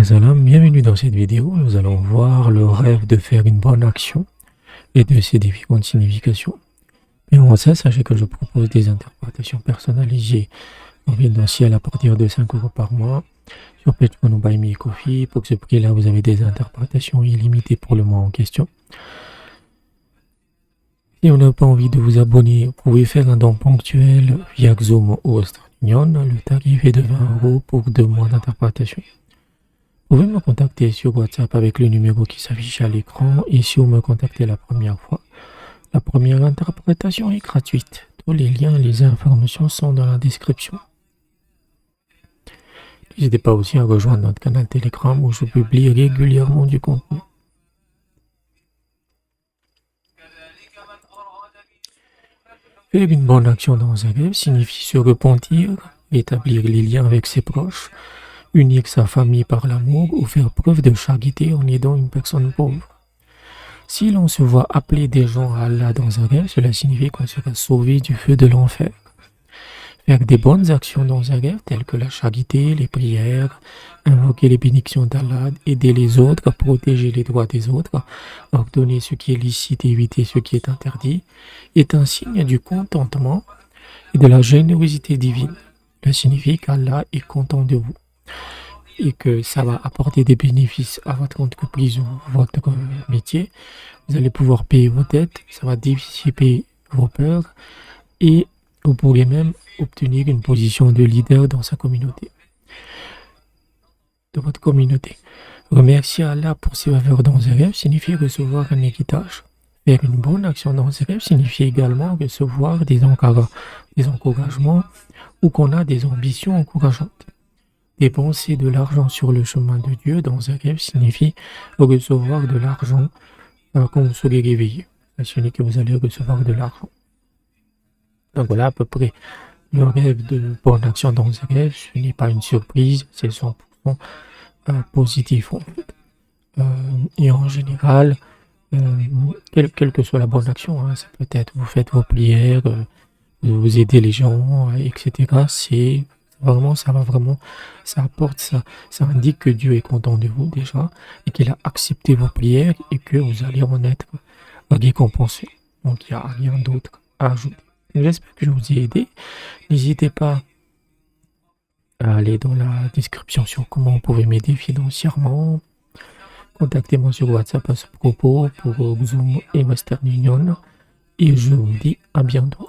Salam, bienvenue dans cette vidéo. Nous allons voir le rêve de faire une bonne action et de ses différentes significations. Mais avant ça, sachez que je propose des interprétations personnalisées confidentielles à partir de 5 € par mois sur Patreon ou Buy Me a Coffee. Pour ce prix-là, vous avez des interprétations illimitées pour le mois en question. Si on n'a pas envie de vous abonner, vous pouvez faire un don ponctuel via Xoom ou Western Union. Le tarif est de 20 € pour 2 mois d'interprétation. Vous pouvez me contacter sur WhatsApp avec le numéro qui s'affiche à l'écran, et si vous me contactez la première fois, la première interprétation est gratuite. Tous les liens et les informations sont dans la description. N'hésitez pas aussi à rejoindre notre canal Telegram où je publie régulièrement du contenu. Faire une bonne action dans un rêve signifie se repentir, établir les liens avec ses proches, unir sa famille par l'amour ou faire preuve de charité en aidant une personne pauvre. Si l'on se voit appeler des gens à Allah dans un rêve, cela signifie qu'on sera sauvé du feu de l'enfer. Faire des bonnes actions dans un rêve, telles que la charité, les prières, invoquer les bénédictions d'Allah, aider les autres, protéger les droits des autres, ordonner ce qui est licite et éviter ce qui est interdit, est un signe du contentement et de la générosité divine. Cela signifie qu'Allah est content de vous et que ça va apporter des bénéfices à votre entreprise ou votre métier. Vous allez pouvoir payer vos dettes, ça va dissiper vos peurs et vous pourrez même obtenir une position de leader dans sa communauté, de votre communauté. Remercier Allah pour ses faveurs dans un rêve signifie recevoir un héritage. Faire une bonne action dans un rêve signifie également recevoir des encouragements ou qu'on a des ambitions encourageantes. Dépenser de l'argent sur le chemin de Dieu dans un rêve signifie recevoir de l'argent quand vous serez réveillé. Ça signifie que vous allez recevoir de l'argent. Donc voilà à peu près le rêve de bonne action dans un rêve. Ce n'est pas une surprise, c'est 100% positif en fait. Et en général, quelle que soit la bonne action, ça peut être vous faites vos prières, vous aidez les gens, etc. Ça apporte ça. Ça indique que Dieu est content de vous déjà et qu'il a accepté vos prières et que vous allez en être récompensé. Donc il n'y a rien d'autre à ajouter. J'espère que je vous ai aidé. N'hésitez pas à aller dans la description sur comment vous pouvez m'aider financièrement. Contactez-moi sur WhatsApp à ce propos pour Xoom et Western Union. Et je vous dis à bientôt.